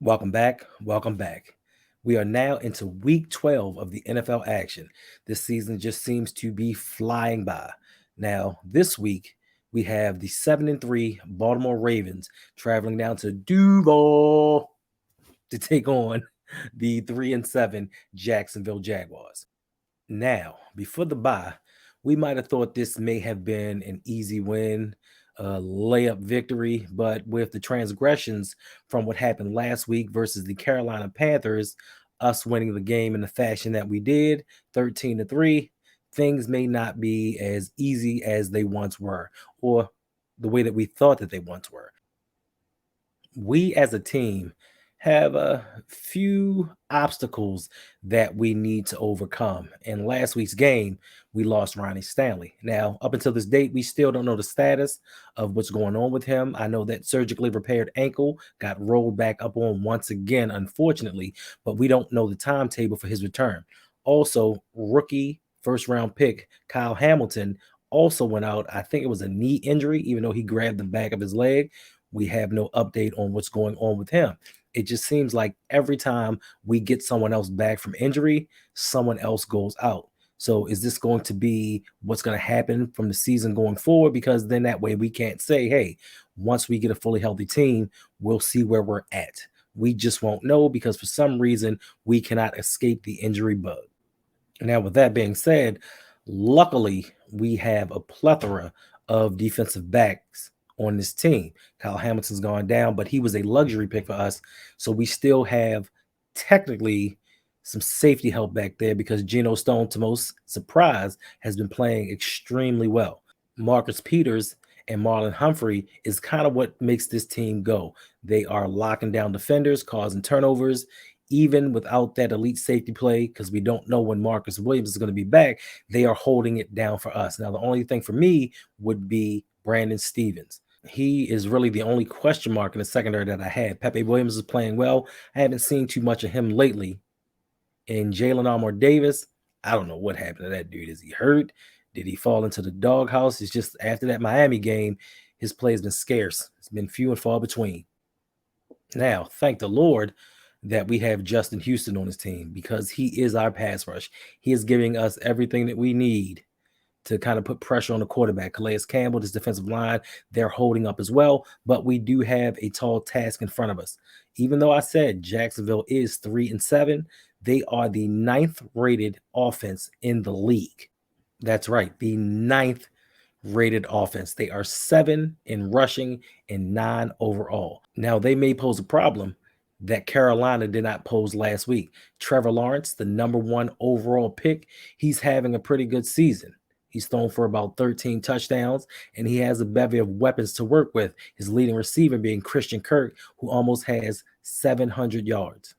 Welcome back. Welcome back. We are now into week 12 of the NFL action. This season just seems to be flying by. Now, this week, we have the 7-3 Baltimore Ravens traveling down to Duval to take on the 3-7 Jacksonville Jaguars. Now, before the bye, we might have thought this may have been an easy win, a layup victory, but with the transgressions from what happened last week versus the Carolina Panthers, us winning the game in the fashion that we did, 13-3, things may not be as easy as they once were, or the way that we thought that they once were. We as a team have a few obstacles that we need to overcome. In last week's game, we lost Ronnie Stanley. Now, up until this date, we still don't know the status of what's going on with him. I know that surgically repaired ankle got rolled back up on once again, unfortunately, but we don't know the timetable for his return. Also, rookie first round pick Kyle Hamilton also went out. I think it was a knee injury, even though he grabbed the back of his leg. We have no update on what's going on with him. It just seems like every time we get someone else back from injury, someone else goes out. So is this going to be what's going to happen from the season going forward? Because then that way we can't say, hey, once we get a fully healthy team, we'll see where we're at. We just won't know because for some reason we cannot escape the injury bug. Now, with that being said, luckily we have a plethora of defensive backs on this team. Kyle Hamilton's gone down, but he was a luxury pick for us. So we still have technically some safety help back there because Geno Stone, to most surprise, has been playing extremely well. Marcus Peters and Marlon Humphrey is kind of what makes this team go. They are locking down defenders, causing turnovers, even without that elite safety play, because we don't know when Marcus Williams is going to be back. They are holding it down for us. Now, the only thing for me would be Brandon Stevens. He is really the only question mark in the secondary that I had. Pepe Williams is playing well. I haven't seen too much of him lately. And Jalen Armour Davis, I don't know what happened to that dude. Is he hurt? Did he fall into the doghouse? It's just after that Miami game, his play has been scarce. It's been few and far between. Now, thank the Lord that we have Justin Houston on his team because he is our pass rush. He is giving us everything that we need to kind of put pressure on the quarterback. Calais Campbell, this defensive line, they're holding up as well, but we do have a tall task in front of us. Even though I said Jacksonville is 3-7, they are the 9th rated offense in the league. That's right, the 9th rated offense. They are 7 in rushing and 9 overall. Now, they may pose a problem that Carolina did not pose last week. Trevor Lawrence, the number 1 overall pick, he's having a pretty good season. He's thrown for about 13 touchdowns, and he has a bevy of weapons to work with, his leading receiver being Christian Kirk, who almost has 700 yards.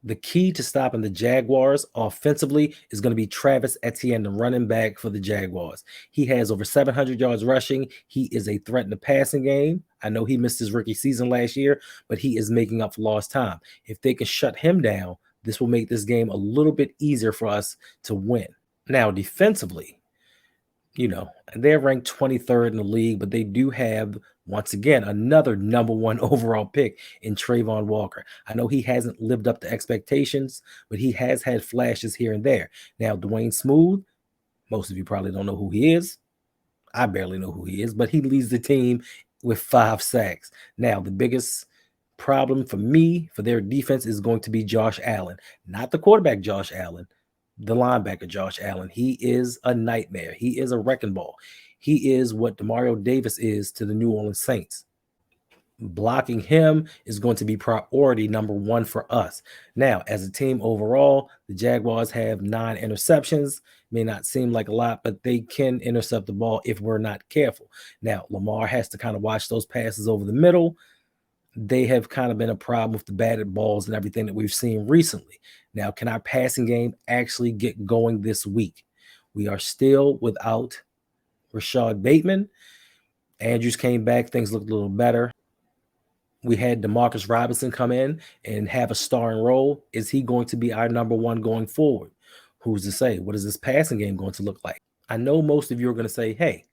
The key to stopping the Jaguars offensively is going to be Travis Etienne, the running back for the Jaguars. He has over 700 yards rushing. He is a threat in the passing game. I know he missed his rookie season last year, but he is making up for lost time. If they can shut him down, this will make this game a little bit easier for us to win. Now, defensively, they're ranked 23rd in the league, but they do have, once again, another number 1 overall pick in Trayvon Walker. I know he hasn't lived up to expectations, but he has had flashes here and there. Now, Dwayne Smooth, most of you probably don't know who he is. I barely know who he is, but he leads the team with 5 sacks. Now, the biggest problem for me, for their defense, is going to be Josh Allen, not the quarterback Josh Allen, the linebacker Josh Allen. He is a nightmare. He is a wrecking ball. He is what Demario Davis is to the New Orleans Saints. Blocking him is going to be priority number 1 for us. Now, as a team overall, the Jaguars have 9 interceptions. May not seem like a lot, but they can intercept the ball if we're not careful. Now, Lamar has to kind of watch those passes over the middle. They have kind of been a problem with the batted balls and everything that we've seen recently. Now, can our passing game actually get going this week? We are still without Rashad Bateman. Andrews came back. Things looked a little better. We had Demarcus Robinson come in and have a starring role. Is he going to be our number 1 going forward? Who's to say? What is this passing game going to look like? I know most of you are going to say, hey,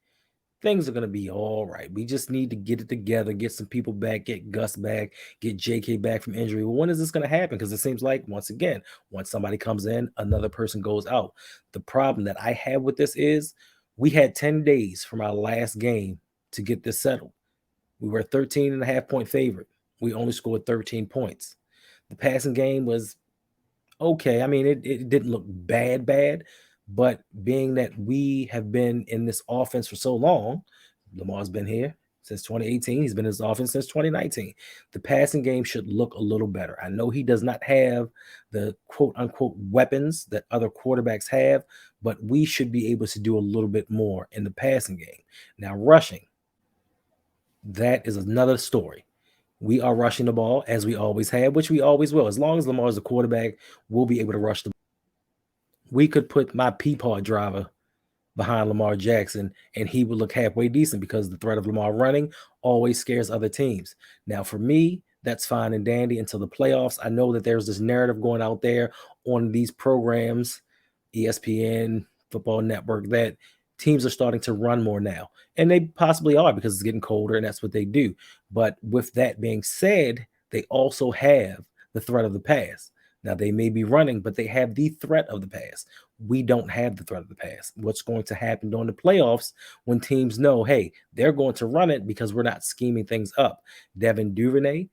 things are going to be all right. We just need to get it together, get some people back, get Gus back, get JK back from injury. Well, when is this going to happen? Because it seems like, once again, once somebody comes in, another person goes out. The problem that I have with this is we had 10 days from our last game to get this settled. We were a 13.5-point favorite. We only scored 13 points. The passing game was okay. I mean, it didn't look bad, but being that we have been in this offense for so long, Lamar's been here since 2018. He's been in this offense since 2019. The passing game should look a little better. I know he does not have the quote-unquote weapons that other quarterbacks have, but we should be able to do a little bit more in the passing game. Now, rushing, that is another story. We are rushing the ball as we always have, which we always will. As long as Lamar is a quarterback, we'll be able to rush the ball. We could put my Peapod driver behind Lamar Jackson and he would look halfway decent because the threat of Lamar running always scares other teams. Now, for me, that's fine and dandy until the playoffs. I know that there's this narrative going out there on these programs, ESPN, Football Network, that teams are starting to run more now. And they possibly are because it's getting colder and that's what they do. But with that being said, they also have the threat of the pass. Now, they may be running, but they have the threat of the pass. We don't have the threat of the pass. What's going to happen during the playoffs when teams know, hey, they're going to run it because we're not scheming things up? Devin Duvernay,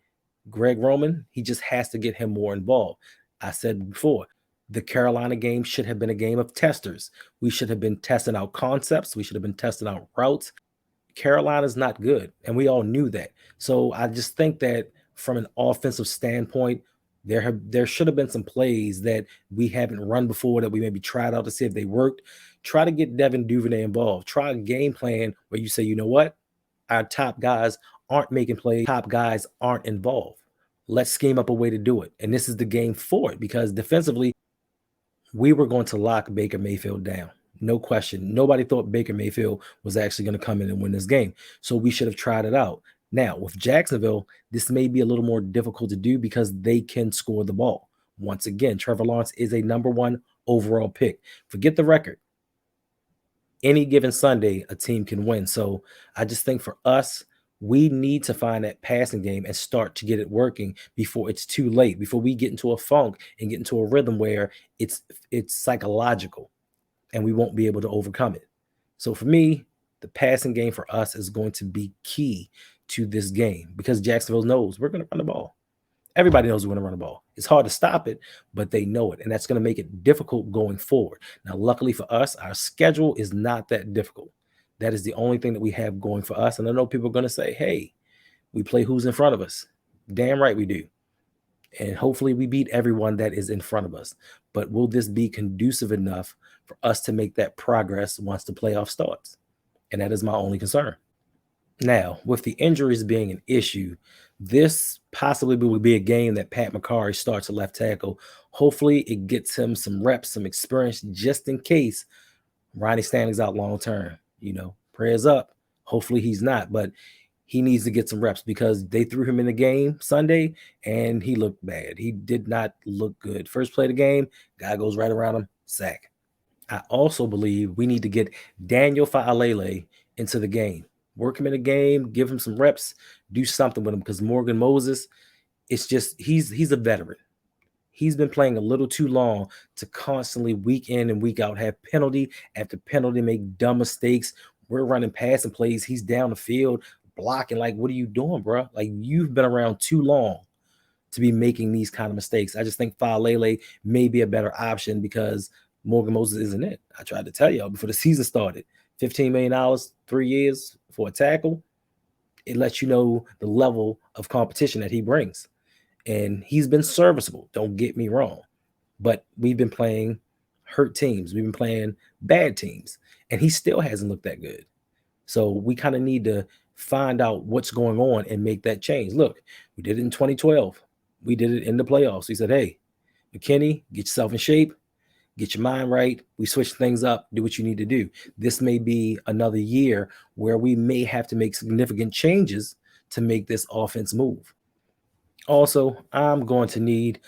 Greg Roman, he just has to get him more involved. I said before, the Carolina game should have been a game of testers. We should have been testing out concepts. We should have been testing out routes. Carolina's not good, and we all knew that. So I just think that from an offensive standpoint, there should have been some plays that we haven't run before that we maybe tried out to see if they worked. Try to get Devin Duvernay involved. Try a game plan where you say, you know what? Our top guys aren't making plays. Top guys aren't involved. Let's scheme up a way to do it. And this is the game for it because defensively, we were going to lock Baker Mayfield down. No question. Nobody thought Baker Mayfield was actually going to come in and win this game. So we should have tried it out. Now, with Jacksonville, this may be a little more difficult to do because they can score the ball. Once again, Trevor Lawrence is a number 1 overall pick. Forget the record. Any given Sunday, a team can win. So I just think for us, we need to find that passing game and start to get it working before it's too late, before we get into a funk and get into a rhythm where it's psychological and we won't be able to overcome it. So for me, the passing game for us is going to be key to this game because Jacksonville knows we're going to run the ball. Everybody knows we're going to run the ball. It's hard to stop it, but they know it, and that's going to make it difficult going forward. Now, luckily for us, our schedule is not that difficult. That is the only thing that we have going for us. And I know people are going to say, hey, we play who's in front of us. Damn right we do. And hopefully we beat everyone that is in front of us. But will this be conducive enough for us to make that progress once the playoff starts? And that is my only concern. Now, with the injuries being an issue, this possibly will be a game that Pat McCarry starts at left tackle. Hopefully it gets him some reps, some experience, just in case Ronnie Stanley's out long term. Prayers up. Hopefully he's not, but he needs to get some reps because they threw him in the game Sunday and he looked bad. He did not look good. First play of the game, guy goes right around him, sack. I also believe we need to get Daniel Faalele into the game. Work him in the game, give him some reps, do something with him because Morgan Moses, it's just he's a veteran. He's been playing a little too long to constantly week in and week out have penalty after penalty, make dumb mistakes. We're running passing plays. He's down the field blocking. Like, what are you doing, bro? Like, you've been around too long to be making these kind of mistakes. I just think Faalele may be a better option because Morgan Moses isn't it. I tried to tell y'all before the season started. $15 million, 3 years for a tackle. It lets you know the level of competition that he brings. And he's been serviceable, don't get me wrong. But we've been playing hurt teams. We've been playing bad teams. And he still hasn't looked that good. So we kind of need to find out what's going on and make that change. Look, we did it in 2012. We did it in the playoffs. We said, hey, McKinney, get yourself in shape. Get your mind right. We switch things up. Do what you need to do. This may be another year where we may have to make significant changes to make this offense move. Also, I'm going to need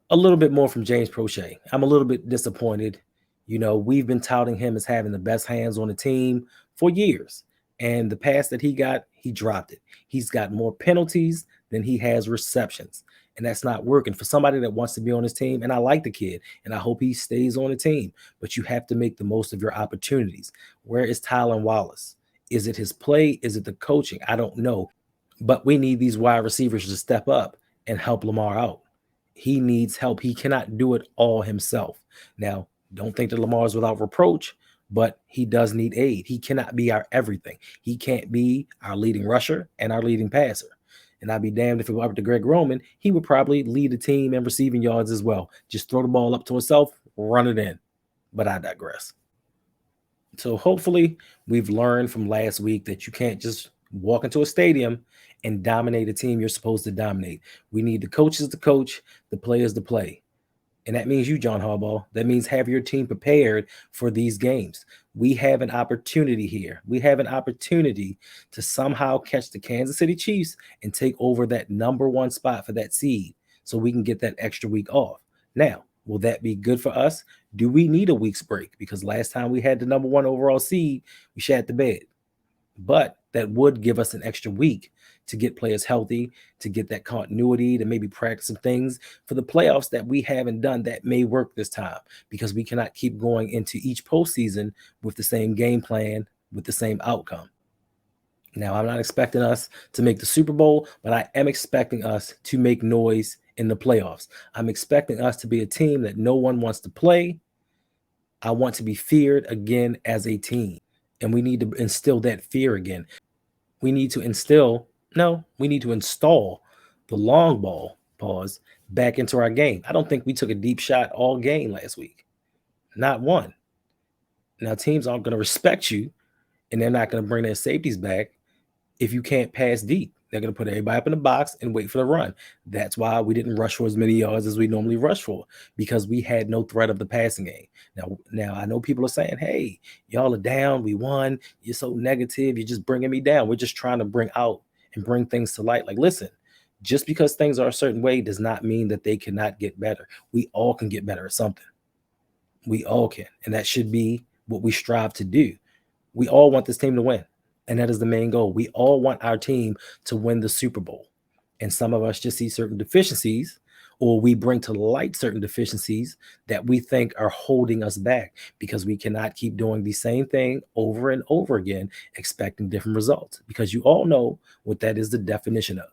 a little bit more from James Prochet. I'm a little bit disappointed. We've been touting him as having the best hands on the team for years. And the pass that he got, he dropped it. He's got more penalties than he has receptions. And that's not working for somebody that wants to be on his team. And I like the kid and I hope he stays on the team. But you have to make the most of your opportunities. Where is Tylan Wallace? Is it his play? Is it the coaching? I don't know. But we need these wide receivers to step up and help Lamar out. He needs help. He cannot do it all himself. Now, don't think that Lamar is without reproach, but he does need aid. He cannot be our everything. He can't be our leading rusher and our leading passer. And I'd be damned if it were up to Greg Roman, he would probably lead the team in receiving yards as well. Just throw the ball up to himself, run it in. But I digress. So hopefully we've learned from last week that you can't just walk into a stadium and dominate a team you're supposed to dominate. We need the coaches to coach, the players to play. And that means you, John Harbaugh. That means have your team prepared for these games. We have an opportunity here. We have an opportunity to somehow catch the Kansas City Chiefs and take over that number one spot for that seed so we can get that extra week off. Now, will that be good for us? Do we need a week's break? Because last time we had the number one overall seed, we shat the bed. But that would give us an extra week to get players healthy, to get that continuity, to maybe practice some things for the playoffs that we haven't done that may work this time, because we cannot keep going into each postseason with the same game plan, with the same outcome. Now, I'm not expecting us to make the Super Bowl, but I am expecting us to make noise in the playoffs. I'm expecting us to be a team that no one wants to play. I want to be feared again as a team. And we need to instill that fear again. We need to we need to install the long ball, pause, back into our game. I don't think we took a deep shot all game last week. Not one. Now, teams aren't going to respect you, and they're not going to bring their safeties back if you can't pass deep. They're going to put everybody up in the box and wait for the run. That's why we didn't rush for as many yards as we normally rush for, because we had no threat of the passing game. Now I know people are saying, hey, y'all are down. We won. You're so negative. You're just bringing me down. We're just trying to bring out and bring things to light. Like, listen, just because things are a certain way does not mean that they cannot get better. We all can get better at something. We all can. And that should be what we strive to do. We all want this team to win. And that is the main goal. We all want our team to win the Super Bowl. And some of us just see certain deficiencies, or we bring to light certain deficiencies that we think are holding us back, because we cannot keep doing the same thing over and over again, expecting different results, because you all know what that is the definition of.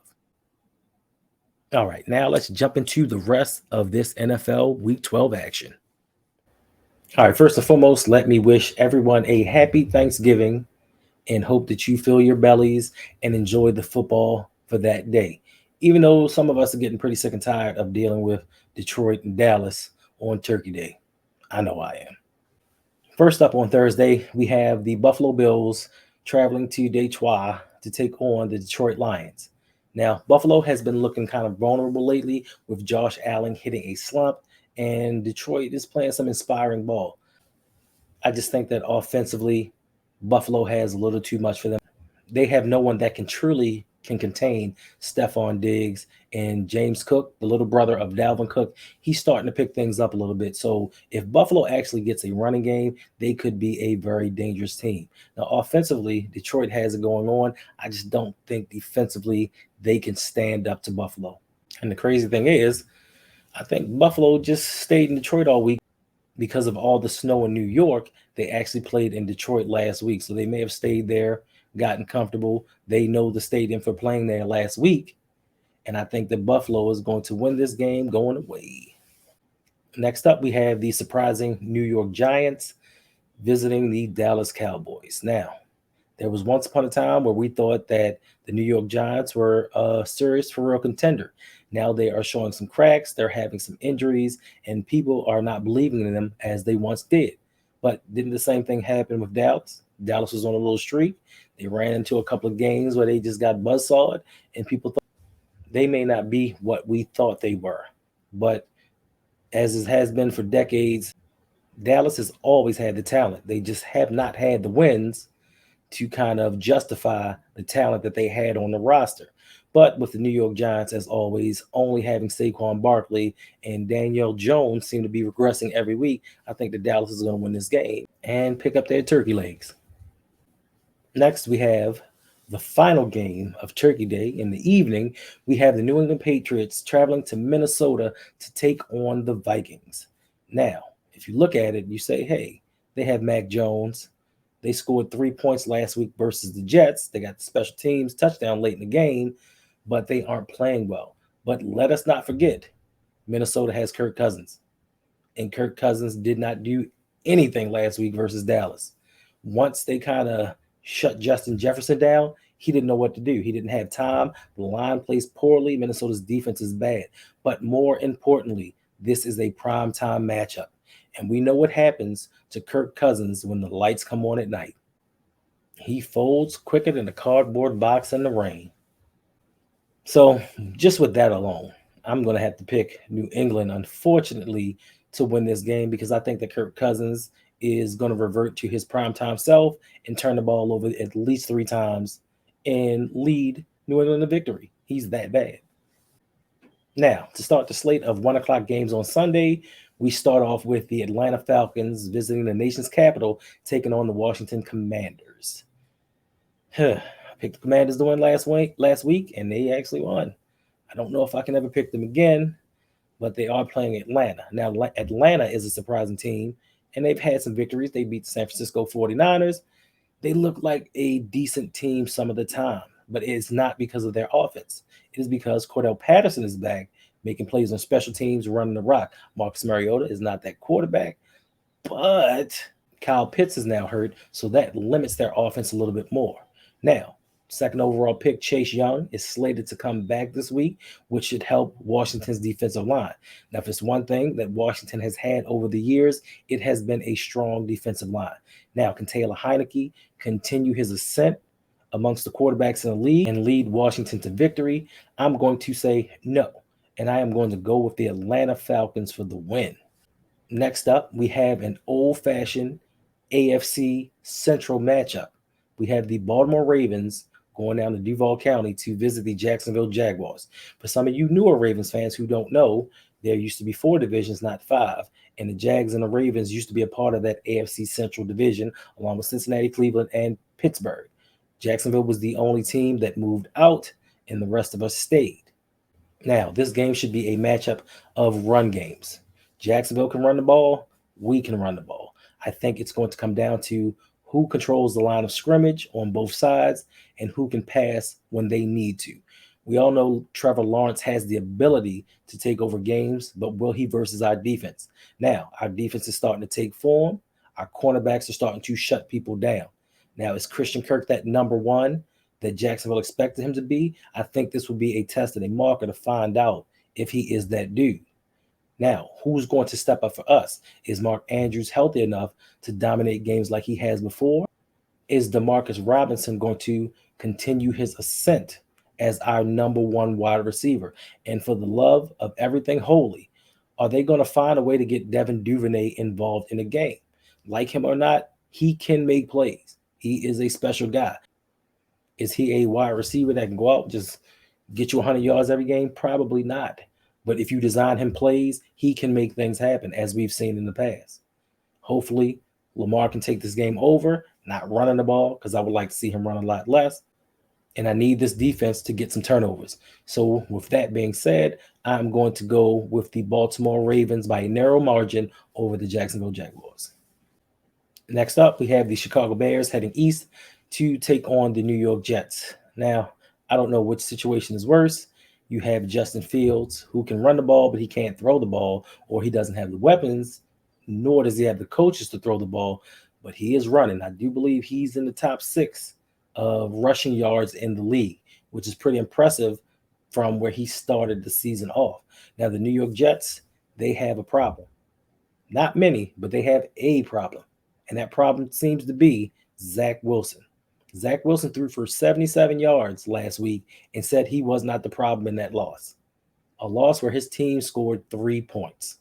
All right, now let's jump into the rest of this NFL Week 12 action. All right, first and foremost, let me wish everyone a happy Thanksgiving and hope that you fill your bellies and enjoy the football for that day. Even though some of us are getting pretty sick and tired of dealing with Detroit and Dallas on Turkey Day. I know I am. First up on Thursday, we have the Buffalo Bills traveling to Detroit to take on the Detroit Lions. Now, Buffalo has been looking kind of vulnerable lately with Josh Allen hitting a slump, and Detroit is playing some inspiring ball. I just think that offensively, Buffalo has a little too much for them. They have no one that can contain Stephon Diggs and James Cook, the little brother of Dalvin Cook. He's starting to pick things up a little bit. So if Buffalo actually gets a running game, they could be a very dangerous team. Now, offensively, Detroit has it going on. I just don't think defensively they can stand up to Buffalo. And the crazy thing is, I think Buffalo just stayed in Detroit all week because of all the snow in New York. They actually played in Detroit last week. So they may have stayed there, gotten comfortable. They know the stadium for playing there last week. And I think that Buffalo is going to win this game going away. Next up, we have the surprising New York Giants visiting the Dallas Cowboys. Now, there was once upon a time where we thought that the New York Giants were a serious for real contender. Now they are showing some cracks. They're having some injuries, and people are not believing in them as they once did. But didn't the same thing happen with Dallas? Dallas was on a little streak. They ran into a couple of games where they just got buzzsawed, and people thought they may not be what we thought they were. But as it has been for decades, Dallas has always had the talent. They just have not had the wins to kind of justify the talent that they had on the roster. But with the New York Giants, as always, only having Saquon Barkley and Daniel Jones seem to be regressing every week, I think that Dallas is going to win this game and pick up their turkey legs. Next, we have the final game of Turkey Day. In the evening, we have the New England Patriots traveling to Minnesota to take on the Vikings. Now, if you look at it, you say, hey, they have Mac Jones. They scored 3 points last week versus the Jets. They got the special teams touchdown late in the game, but they aren't playing well. But let us not forget, Minnesota has Kirk Cousins, and Kirk Cousins did not do anything last week versus Dallas. Once they kind of shut Justin Jefferson down, he didn't know what to do. He didn't have time. The line plays poorly. Minnesota's defense is bad. But more importantly, this is a primetime matchup. And we know what happens to Kirk Cousins when the lights come on at night. He folds quicker than a cardboard box in the rain. So, just with that alone, I'm going to have to pick New England, unfortunately, to win this game because I think that Kirk Cousins is going to revert to his primetime self and turn the ball over at least 3 times and lead New England to victory. He's that bad. Now, to start the slate of 1 o'clock games on Sunday, we start off with the Atlanta Falcons visiting the nation's capital, taking on the Washington Commanders. I picked the Commanders to win last week, and they actually won. I don't know if I can ever pick them again, but they are playing Atlanta. Now, Atlanta is a surprising team, and they've had some victories. They beat the San Francisco 49ers. They look like a decent team some of the time, but it's not because of their offense. It is because Cordell Patterson is back, making plays on special teams, running the rock. Marcus Mariota is not that quarterback, but Kyle Pitts is now hurt, so that limits their offense a little bit more. Now, second overall pick Chase Young is slated to come back this week, which should help Washington's defensive line. Now, if it's one thing that Washington has had over the years, it has been a strong defensive line. Now, can Taylor Heineke continue his ascent amongst the quarterbacks in the league and lead Washington to victory? I'm going to say no, and I am going to go with the Atlanta Falcons for the win. Next up, we have an old-fashioned AFC Central matchup. We have the Baltimore Ravens going down to Duval County to visit the Jacksonville Jaguars. For some of you newer Ravens fans who don't know, there used to be 4 divisions, not 5, and the Jags and the Ravens used to be a part of that AFC Central division, along with Cincinnati, Cleveland, and Pittsburgh. Jacksonville was the only team that moved out, and the rest of us stayed. Now, this game should be a matchup of run games. Jacksonville can run the ball. We can run the ball. I think it's going to come down to who controls the line of scrimmage on both sides and who can pass when they need to. We all know Trevor Lawrence has the ability to take over games, but will he versus our defense? Now, our defense is starting to take form. Our cornerbacks are starting to shut people down. Now, is Christian Kirk that number one that Jacksonville expected him to be? I think this will be a test and a marker to find out if he is that dude. Now, who's going to step up for us? Is Mark Andrews healthy enough to dominate games like he has before? Is Demarcus Robinson going to continue his ascent as our number one wide receiver? And for the love of everything holy, are they going to find a way to get Devin Duvernay involved in the game? Like him or not, he can make plays. He is a special guy. Is he a wide receiver that can go out and just get you 100 yards every game? Probably not. But if you design him plays, he can make things happen, as we've seen in the past. Hopefully, Lamar can take this game over, not running the ball, because I would like to see him run a lot less. And I need this defense to get some turnovers. So with that being said, I'm going to go with the Baltimore Ravens by a narrow margin over the Jacksonville Jaguars. Next up, we have the Chicago Bears heading east to take on the New York Jets. Now, I don't know which situation is worse. You have Justin Fields, who can run the ball, but he can't throw the ball, or he doesn't have the weapons, nor does he have the coaches to throw the ball, but he is running. I do believe he's in the top 6 of rushing yards in the league, which is pretty impressive from where he started the season off. Now, the New York Jets, they have a problem. Not many, but they have a problem. And that problem seems to be Zach Wilson. Zach Wilson threw for 77 yards last week and said he was not the problem in that loss. A loss where his team scored 3 points.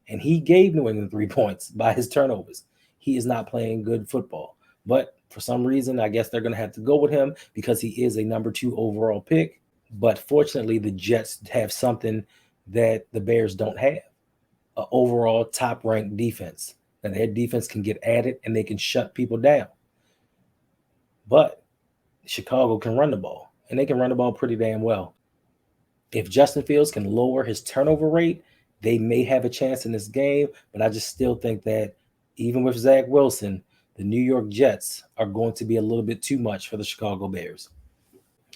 And he gave New England 3 points by his turnovers. He is not playing good football. But for some reason, I guess they're going to have to go with him because he is a number 2 overall pick. But fortunately, the Jets have something that the Bears don't have. An overall top-ranked defense. And their defense can get at it and they can shut people down. But Chicago can run the ball, and they can run the ball pretty damn well. If Justin Fields can lower his turnover rate, they may have a chance in this game, but I just still think that even with Zach Wilson, the New York Jets are going to be a little bit too much for the Chicago Bears.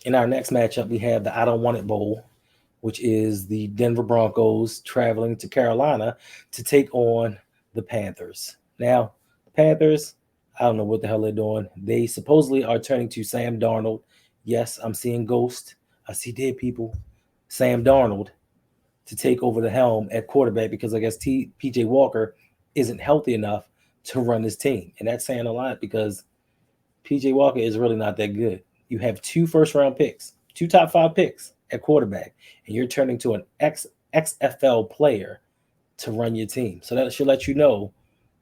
In our next matchup, we have the I Don't Want It Bowl, which is the Denver Broncos traveling to Carolina to take on the Panthers. Now, the Panthers, I don't know what the hell they're doing. They supposedly are turning to Sam Darnold. Yes, I'm seeing ghosts. I see dead people. Sam Darnold to take over the helm at quarterback because I guess PJ Walker isn't healthy enough to run this team. And that's saying a lot because PJ Walker is really not that good. You have 2 first-round picks, 2 top 5 picks at quarterback, and you're turning to an XFL player to run your team. So that should let you know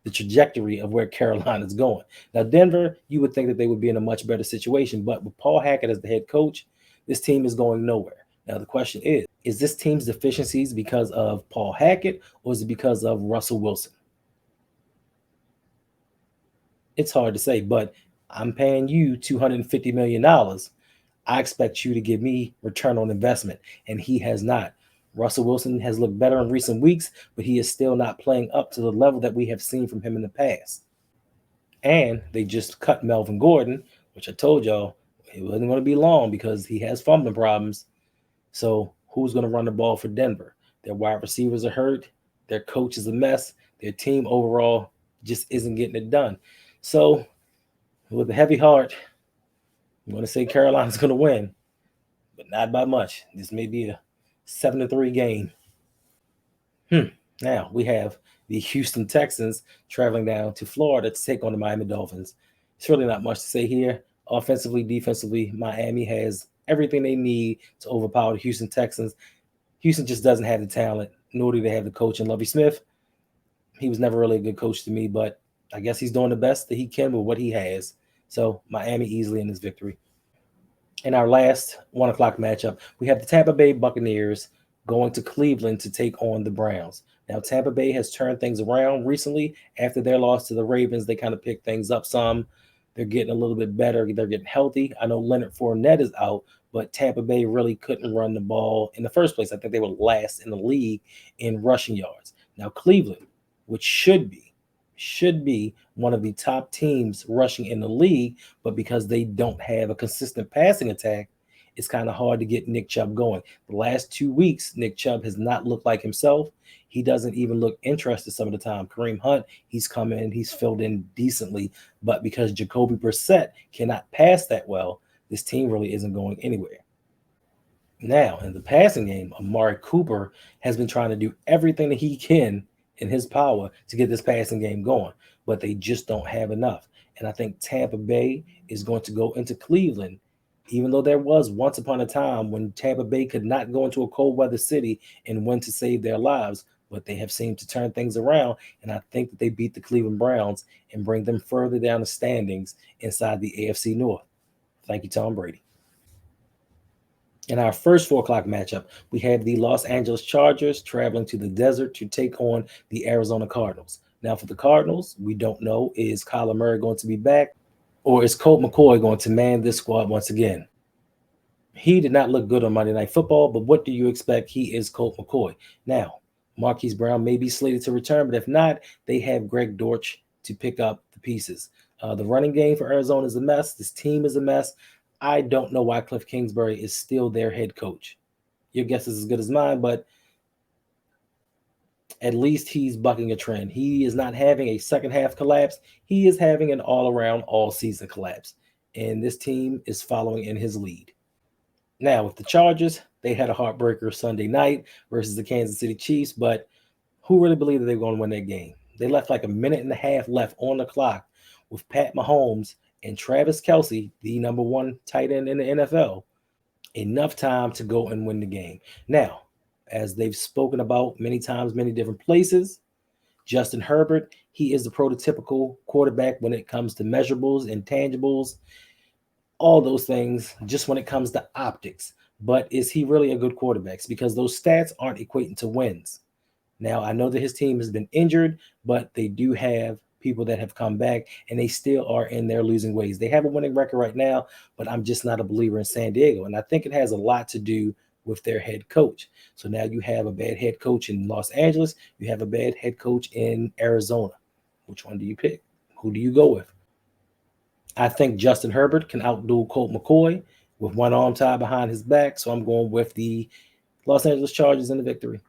the trajectory of where Carolina's going. Now, Denver, you would think that they would be in a much better situation, but with Paul Hackett as the head coach, this team is going nowhere. Now, the question is this team's deficiencies because of Paul Hackett or is it because of Russell Wilson? It's hard to say, but I'm paying you $250 million. I expect you to give me return on investment, and he has not. Russell Wilson has looked better in recent weeks, but he is still not playing up to the level that we have seen from him in the past. And they just cut Melvin Gordon, which I told y'all it wasn't going to be long because he has fumbling problems. So who's going to run the ball for Denver? Their wide receivers are hurt. Their coach is a mess. Their team overall just isn't getting it done. So with a heavy heart, I'm going to say Carolina's going to win, but not by much. This may be a 7-3 game. Now we have the Houston Texans traveling down to Florida to take on the Miami Dolphins. It's really not much to say here. Offensively, defensively, Miami has everything they need to overpower the Houston Texans. Houston just doesn't have the talent, nor do they have the coach in Lovie Smith. He was never really a good coach to me, but I guess he's doing the best that he can with what he has. So Miami easily in this victory. In our last 1 o'clock matchup, we have the Tampa Bay Buccaneers going to Cleveland to take on the Browns. Now, Tampa Bay has turned things around recently. After their loss to the Ravens, they kind of picked things up some. They're getting a little bit better. They're getting healthy. I know Leonard Fournette is out, but Tampa Bay really couldn't run the ball in the first place. I think they were last in the league in rushing yards. Now, Cleveland, which should be one of the top teams rushing in the league, but because they don't have a consistent passing attack, it's kind of hard to get Nick Chubb going. The last 2 weeks, Nick Chubb has not looked like himself. He doesn't even look interested some of the time. Kareem Hunt, he's come in, he's filled in decently, but because Jacoby Brissett cannot pass that well, this team really isn't going anywhere. Now, in the passing game, Amari Cooper has been trying to do everything that he can in his power to get this passing game going, but they just don't have enough. And I think Tampa Bay is going to go into Cleveland, even though there was once upon a time when Tampa Bay could not go into a cold weather city and win to save their lives, but they have seemed to turn things around. And I think that they beat the Cleveland Browns and bring them further down the standings inside the AFC North. Thank you, Tom Brady. In our first 4 o'clock matchup, we have the Los Angeles Chargers traveling to the desert to take on the Arizona Cardinals. Now, for the Cardinals, we don't know, is Kyler Murray going to be back or is Colt McCoy going to man this squad once again? He did not look good on Monday Night Football, but what do you expect? He is Colt McCoy. Now, Marquise Brown may be slated to return, but if not, they have Greg Dortch to pick up the pieces. The running game for Arizona is a mess. This team is a mess. I don't know why Cliff Kingsbury is still their head coach. Your guess is as good as mine, but at least he's bucking a trend. He is not having a second half collapse. He is having an all-around, all-season collapse. And this team is following in his lead. Now, with the Chargers, they had a heartbreaker Sunday night versus the Kansas City Chiefs, but who really believed that they were going to win that game? They left like a minute and a half left on the clock with Pat Mahomes and Travis Kelce, the number 1 tight end in the NFL, enough time to go and win the game. Now, as they've spoken about many times, many different places, Justin Herbert, he is the prototypical quarterback when it comes to measurables, intangibles, all those things, just when it comes to optics. But is he really a good quarterback? Because those stats aren't equating to wins. Now, I know that his team has been injured, but they do have people that have come back, and they still are in their losing ways. They have a winning record right now, but I'm just not a believer in San Diego. And I think it has a lot to do with their head coach. So now you have a bad head coach in Los Angeles. You have a bad head coach in Arizona. Which one do you pick? Who do you go with? I think Justin Herbert can outdo Colt McCoy with one arm tied behind his back. So I'm going with the Los Angeles Chargers in the victory.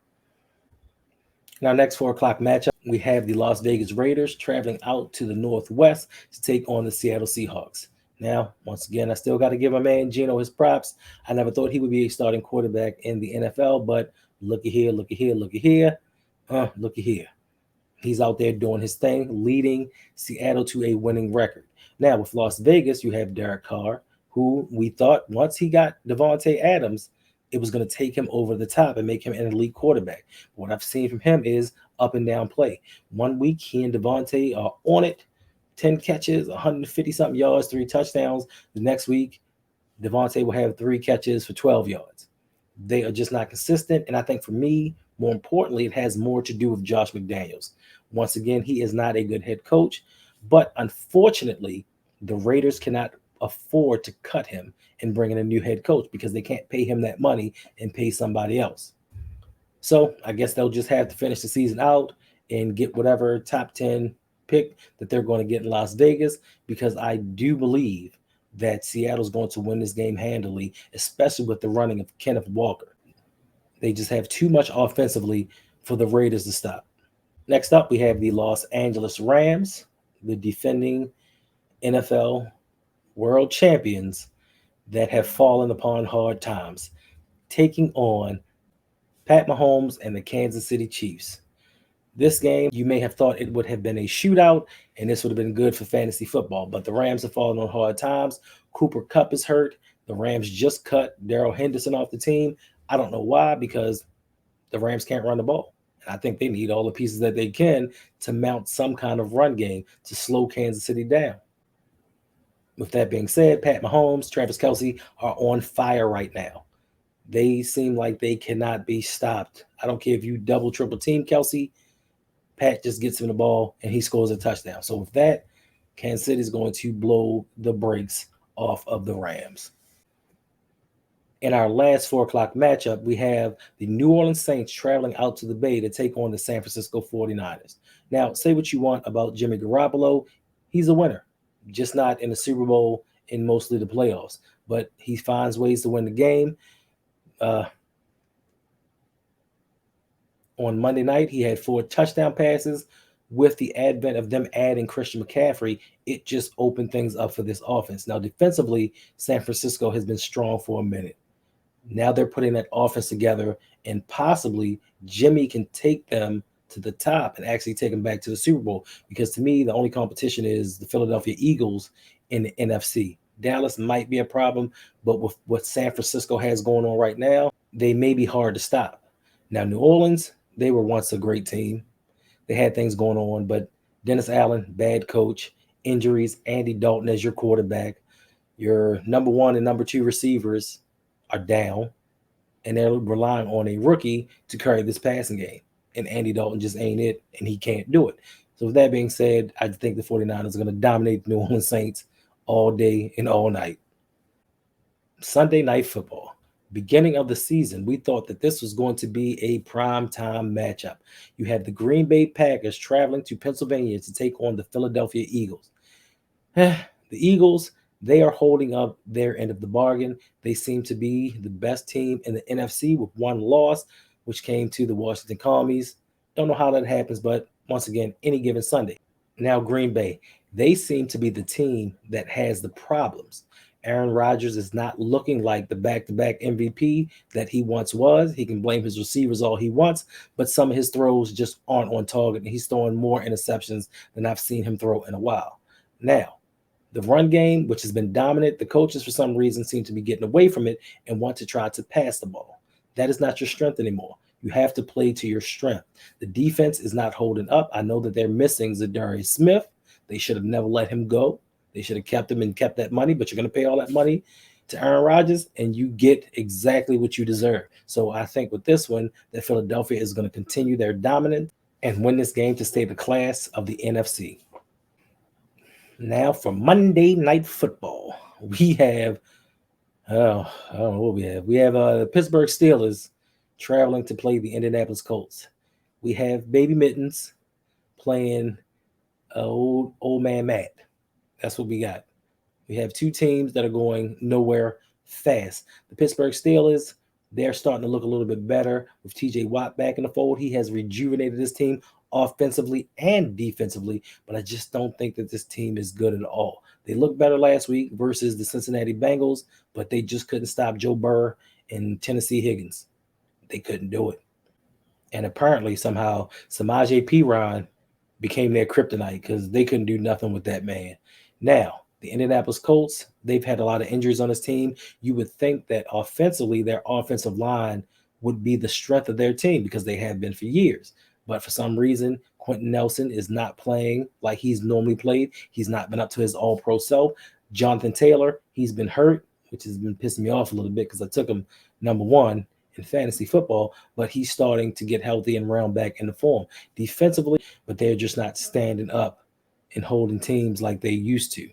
Now, next 4 o'clock matchup, we have the Las Vegas Raiders traveling out to the Northwest to take on the Seattle Seahawks. Now, once again, I still got to give my man Geno his props. I never thought he would be a starting quarterback in the NFL, but looky here, looky here, looky here, looky here. He's out there doing his thing, leading Seattle to a winning record. Now, with Las Vegas, you have Derek Carr, who we thought once he got Devontae Adams, it was going to take him over the top and make him an elite quarterback. What I've seen from him is up and down play. 1 week, he and Devontae are on it, 10 catches, 150-something yards, 3 touchdowns. The next week, Devontae will have 3 catches for 12 yards. They are just not consistent, and I think for me, more importantly, it has more to do with Josh McDaniels. Once again, he is not a good head coach, but unfortunately, the Raiders cannot afford to cut him and bring in a new head coach because they can't pay him that money and pay somebody else. So I guess they'll just have to finish the season out and get whatever top 10 pick that they're going to get in Las Vegas, because I do believe that Seattle's going to win this game handily, especially with the running of Kenneth Walker. They just have too much offensively for the Raiders to stop. Next up, we have the Los Angeles Rams, the defending NFL world champions that have fallen upon hard times, taking on Pat Mahomes and the Kansas City Chiefs. This game, you may have thought it would have been a shootout, and this would have been good for fantasy football, but the Rams have fallen on hard times. Cooper Kupp is hurt. The Rams just cut Darrell Henderson off the team. I don't know why, because the Rams can't run the ball. And I think they need all the pieces that they can to mount some kind of run game to slow Kansas City down. With that being said, Pat Mahomes, Travis Kelce are on fire right now. They seem like they cannot be stopped. I don't care if you double, triple team Kelce. Pat just gets him the ball and he scores a touchdown. So with that, Kansas City is going to blow the brakes off of the Rams. In our last 4 o'clock matchup, we have the New Orleans Saints traveling out to the Bay to take on the San Francisco 49ers. Now, say what you want about Jimmy Garoppolo. He's a winner, just not in the Super Bowl and mostly the playoffs. But he finds ways to win the game. On Monday night, he had 4 touchdown passes. With the advent of them adding Christian McCaffrey, it just opened things up for this offense. Now, defensively, San Francisco has been strong for a minute. Now they're putting that offense together, and possibly Jimmy can take them to the top and actually take them back to the Super Bowl. Because to me, the only competition is the Philadelphia Eagles in the NFC. Dallas might be a problem, but with what San Francisco has going on right now, they may be hard to stop. Now, New Orleans, they were once a great team. They had things going on, but Dennis Allen, bad coach, injuries, Andy Dalton as your quarterback. Your number 1 and number 2 receivers are down, and they're relying on a rookie to carry this passing game. And Andy Dalton just ain't it, and he can't do it. So with that being said, I think the 49ers are going to dominate the New Orleans Saints all day and all night. Sunday Night Football. Beginning of the season, we thought that this was going to be a prime-time matchup. You had the Green Bay Packers traveling to Pennsylvania to take on the Philadelphia Eagles. The Eagles, they are holding up their end of the bargain. They seem to be the best team in the NFC with 1 loss, which came to the Washington Commies. Don't know how that happens, but once again, any given Sunday. Now, Green Bay, they seem to be the team that has the problems. Aaron Rodgers is not looking like the back-to-back MVP that he once was. He can blame his receivers all he wants, but some of his throws just aren't on target, and he's throwing more interceptions than I've seen him throw in a while. Now, the run game, which has been dominant, the coaches for some reason seem to be getting away from it and want to try to pass the ball. That is not your strength anymore. You have to play to your strength. The defense is not holding up. I know that they're missing Zadarius Smith. They should have never let him go. They should have kept him and kept that money, but you're going to pay all that money to Aaron Rodgers, and you get exactly what you deserve. So I think with this one, that Philadelphia is going to continue their dominance and win this game to stay the class of the NFC. Now for Monday Night Football, we have, oh, I don't know what we have. We have the Pittsburgh Steelers traveling to play the Indianapolis Colts. We have Baby Mittens playing old man Matt. That's what we got. We have two teams that are going nowhere fast. The Pittsburgh Steelers, they're starting to look a little bit better with TJ Watt back in the fold. He has rejuvenated this team offensively and defensively, but I just don't think that this team is good at all. They looked better last week versus the Cincinnati Bengals, but they just couldn't stop Joe Burrow and Tennessee Higgins. They couldn't do it. And apparently, somehow, Samaje Perine became their kryptonite because they couldn't do nothing with that man. Now, the Indianapolis Colts, they've had a lot of injuries on this team. You would think that offensively, their offensive line would be the strength of their team because they have been for years. But for some reason, Quentin Nelson is not playing like he's normally played. He's not been up to his all-pro self. Jonathan Taylor, he's been hurt, which has been pissing me off a little bit because I took him number one in fantasy football, but he's starting to get healthy and round back into form defensively, but they're just not standing up and holding teams like they used to.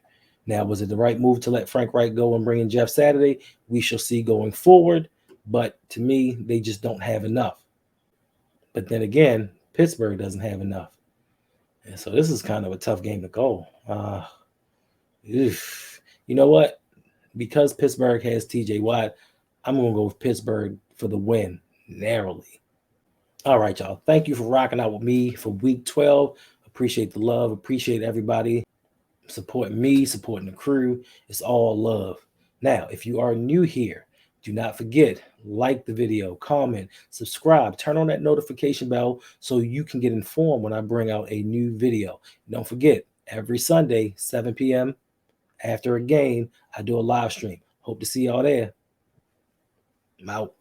Now, was it the right move to let Frank Reich go and bring in Jeff Saturday? We shall see going forward, but to me, they just don't have enough. But then again, Pittsburgh doesn't have enough. And so this is kind of a tough game to go. You know what? Because Pittsburgh has TJ Watt, I'm going to go with Pittsburgh for the win narrowly. All right, y'all. Thank you for rocking out with me for week 12. Appreciate the love. Appreciate everybody supporting me, supporting the crew. It's all love. Now, if you are new here, do not forget, like the video, comment, subscribe, turn on that notification bell so you can get informed when I bring out a new video. Don't forget, every Sunday, 7 p.m., after a game, I do a live stream. Hope to see y'all there. I'm out.